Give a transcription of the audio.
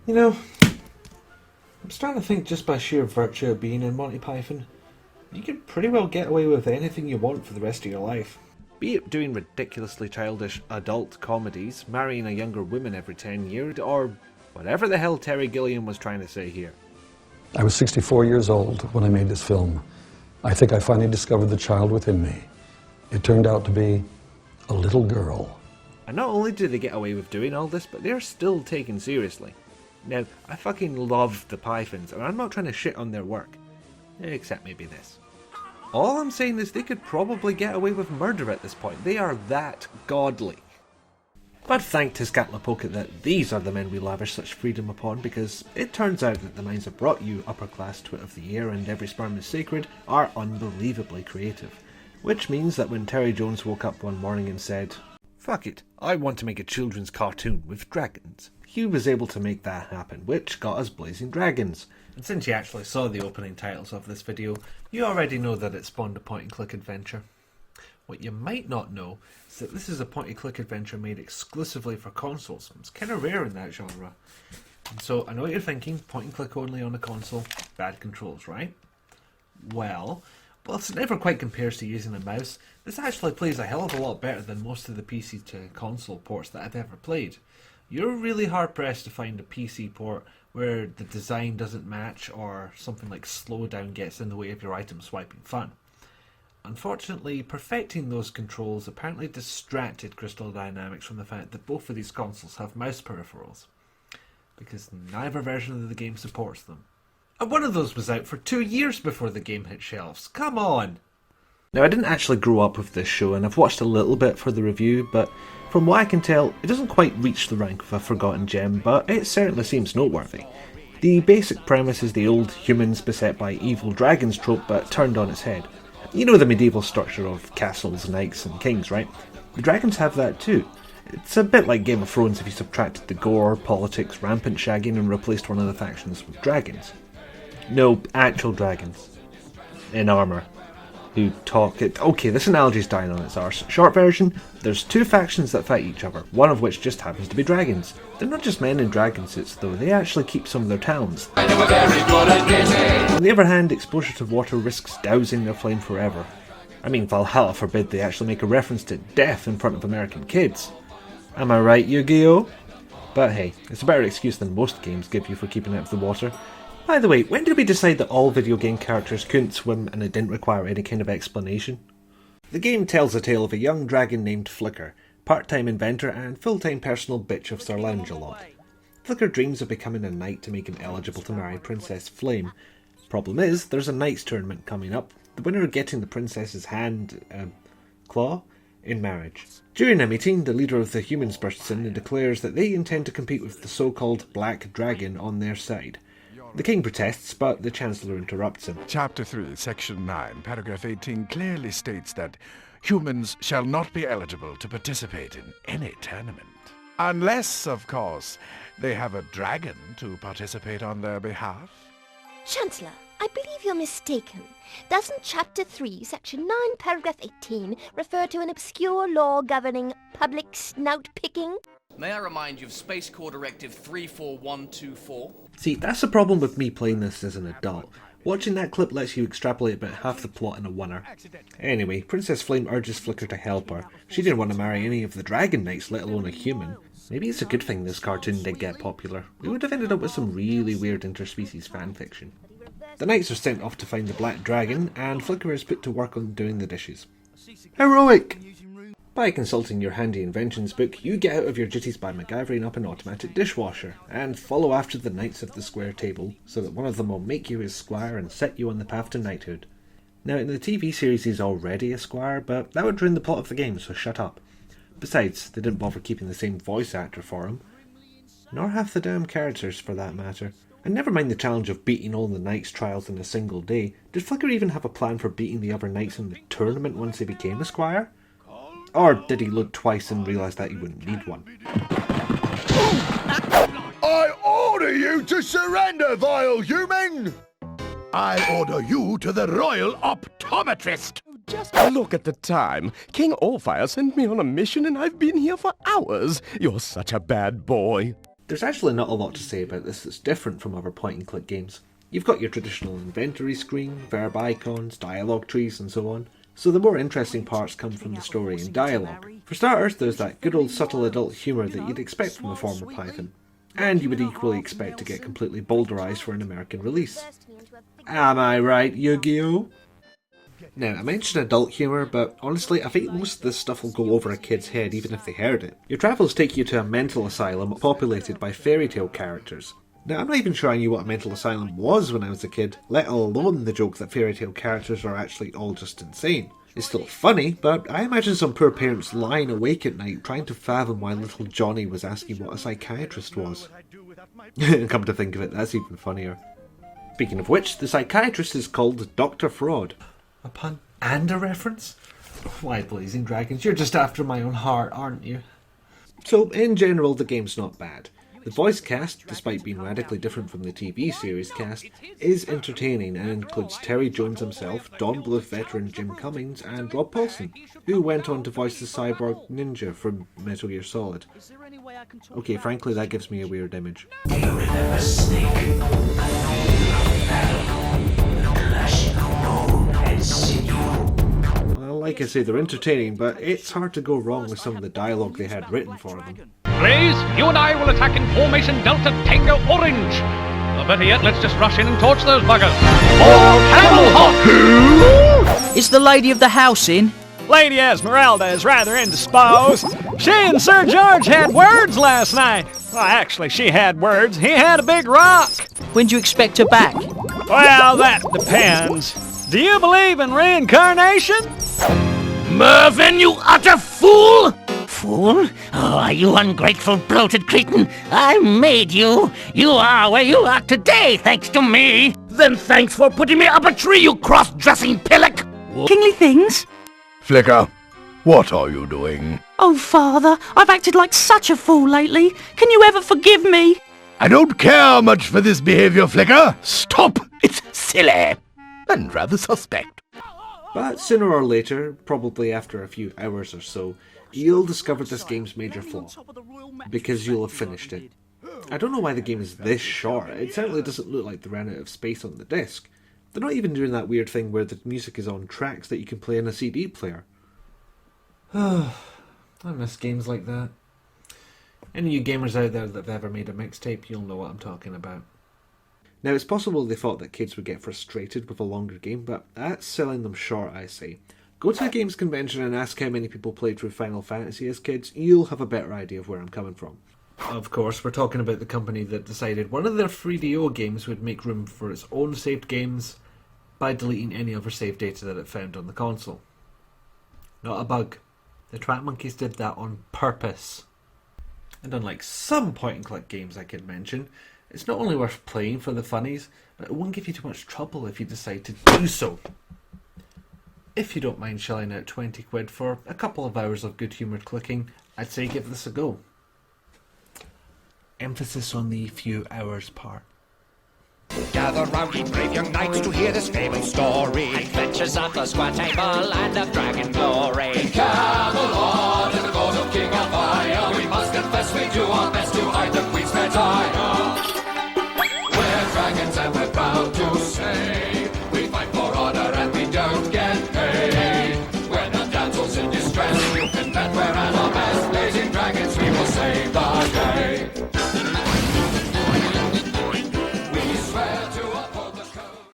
You know, I'm starting to think just by sheer virtue of being in Monty Python, you can pretty well get away with anything you want for the rest of your life. Be it doing ridiculously childish adult comedies, marrying a younger woman every 10 years, or whatever the hell Terry Gilliam was trying to say here. I was 64 years old when I made this film. I think I finally discovered the child within me. It turned out to be a little girl. And not only do they get away with doing all this, but they're still taken seriously. Now, I fucking love the Pythons, and I'm not trying to shit on their work. Except maybe this. All I'm saying is they could probably get away with murder at this point. They are that godly. But thank Tezcatlipoca that these are the men we lavish such freedom upon, because it turns out that the minds that brought you Upper Class Twit of the Year and Every Sperm is Sacred are unbelievably creative. Which means that when Terry Jones woke up one morning and said, "Fuck it, I want to make a children's cartoon with dragons," he was able to make that happen, which got us Blazing Dragons. And since you actually saw the opening titles of this video, you already know that it spawned a point-and-click adventure. What you might not know is that this is a point-and-click adventure made exclusively for consoles. It's kind of rare in that genre. And so, I know what you're thinking, point-and-click only on a console, bad controls, right? Well, whilst it never quite compares to using a mouse, this actually plays a hell of a lot better than most of the PC to console ports that I've ever played. You're really hard pressed to find a PC port where the design doesn't match or something like slowdown gets in the way of your item swiping fun. Unfortunately, perfecting those controls apparently distracted Crystal Dynamics from the fact that both of these consoles have mouse peripherals, because neither version of the game supports them. And one of those was out for 2 years before the game hit shelves. Come on! Now, I didn't actually grow up with this show, and I've watched a little bit for the review, but from what I can tell, it doesn't quite reach the rank of a forgotten gem, but it certainly seems noteworthy. The basic premise is the old humans beset by evil dragons trope, but turned on its head. You know the medieval structure of castles, knights and kings, right? The dragons have that too. It's a bit like Game of Thrones if you subtracted the gore, politics, rampant shagging and replaced one of the factions with dragons. No, actual dragons. In armour. Who talk it. Okay, this analogy's dying on its arse. Short version, there's two factions that fight each other, one of which just happens to be dragons. They're not just men in dragon suits though, they actually keep some of their talents. On the other hand, exposure to water risks dousing their flame forever. I mean, Valhalla forbid they actually make a reference to death in front of American kids. Am I right, Yu-Gi-Oh? But hey, it's a better excuse than most games give you for keeping out of the water. By the way, when did we decide that all video game characters couldn't swim and it didn't require any kind of explanation? The game tells the tale of a young dragon named Flicker, part-time inventor and full-time personal bitch of Sir Lancelot. Flicker dreams of becoming a knight to make him eligible to marry Princess Flame. Problem is, there's a knight's tournament coming up, the winner getting the princess's claw in marriage. During a meeting, the leader of the humans bursts in and declares that they intend to compete with the so-called Black Dragon on their side. The king protests, but the Chancellor interrupts him. Chapter 3, Section 9, Paragraph 18 clearly states that humans shall not be eligible to participate in any tournament. Unless, of course, they have a dragon to participate on their behalf. Chancellor, I believe you're mistaken. Doesn't Chapter 3, Section 9, Paragraph 18 refer to an obscure law governing public snout picking? May I remind you of Space Corps Directive 34124? See, that's the problem with me playing this as an adult. Watching that clip lets you extrapolate about half the plot in a winner. Anyway, Princess Flame urges Flicker to help her. She didn't want to marry any of the Dragon Knights, let alone a human. Maybe it's a good thing this cartoon did get popular. We would have ended up with some really weird interspecies fanfiction. The Knights are sent off to find the Black Dragon, and Flicker is put to work on doing the dishes. Heroic! By consulting your handy inventions book, you get out of your duties by MacGyvering up an automatic dishwasher, and follow after the Knights of the Square Table, so that one of them will make you his squire and set you on the path to knighthood. Now, in the TV series he's already a squire, but that would ruin the plot of the game, so shut up. Besides, they didn't bother keeping the same voice actor for him. Nor half the damn characters, for that matter. And never mind the challenge of beating all the Knights' trials in a single day, did Flicker even have a plan for beating the other Knights in the tournament once he became a squire? Or did he load twice and realise that he wouldn't need one? I order you to surrender, vile human! I order you to the Royal Optometrist! Just look at the time. King Allfire sent me on a mission and I've been here for hours. You're such a bad boy. There's actually not a lot to say about this that's different from other point-and-click games. You've got your traditional inventory screen, verb icons, dialogue trees and so on, so the more interesting parts come from the story and dialogue. For starters, there's that good old subtle adult humour that you'd expect from a former Python, and you would equally expect to get completely boulderised for an American release. Am I right, Yu-Gi-Oh? Now, I mentioned adult humour, but honestly, I think most of this stuff will go over a kid's head even if they heard it. Your travels take you to a mental asylum populated by fairy tale characters. Now, I'm not even sure I knew what a mental asylum was when I was a kid, let alone the joke that fairy tale characters are actually all just insane. It's still funny, but I imagine some poor parents lying awake at night trying to fathom why little Johnny was asking what a psychiatrist was. Come to think of it, that's even funnier. Speaking of which, the psychiatrist is called Dr. Fraud. A pun and a reference? Why, Blazing Dragons, you're just after my own heart, aren't you? So, in general, the game's not bad. The voice cast, despite being radically different from the TV series cast, is entertaining and includes Terry Jones himself, Don Bluth veteran Jim Cummings, and Rob Paulsen, who went on to voice the cyborg ninja from Metal Gear Solid. Okay, frankly, that gives me a weird image. Well, like I say, they're entertaining, but it's hard to go wrong with some of the dialogue they had written for them. Blaze, you and I will attack in formation Delta Tango Orange. Or better yet, let's just rush in and torch those buggers. All camel hop! Is the lady of the house in? Lady Esmeralda is rather indisposed. She and Sir George had words last night. Well, actually, she had words. He had a big rock. When do you expect her back? Well, that depends. Do you believe in reincarnation? Mervyn, you utter fool! Fool? Oh, you ungrateful, bloated cretin! I made you! You are where you are today, thanks to me! Then thanks for putting me up a tree, you cross-dressing pillock! Kingly things? Flicker, what are you doing? Oh, Father, I've acted like such a fool lately. Can you ever forgive me? I don't care much for this behaviour, Flicker. Stop! It's silly. And rather suspect. But sooner or later, probably after a few hours or so, you'll discover this game's major flaw, because you'll have finished it. I don't know why the game is this short. It certainly doesn't look like they ran out of space on the disc. They're not even doing that weird thing where the music is on tracks that you can play in a CD player. I miss games like that. Any of you gamers out there that have ever made a mixtape, you'll know what I'm talking about. Now, it's possible they thought that kids would get frustrated with a longer game, but that's selling them short, I say. Go to a games convention and ask how many people played through Final Fantasy as kids. You'll have a better idea of where I'm coming from. Of course, we're talking about the company that decided one of their 3DO games would make room for its own saved games by deleting any other save data that it found on the console. Not a bug. The Track Monkeys did that on purpose. And unlike some point-and-click games I could mention, it's not only worth playing for the funnies, but it won't give you too much trouble if you decide to do so. If you don't mind shelling out 20 quid for a couple of hours of good-humoured clicking, I'd say give this a go. Emphasis on the few hours part. Gather round, ye brave young knights, to hear this famous story. Adventures of the square table and of dragon glory. In Camelot, in the court of King Arthur, we must confess we do our best to hide the Queen's desire. We're dragons and we're proud to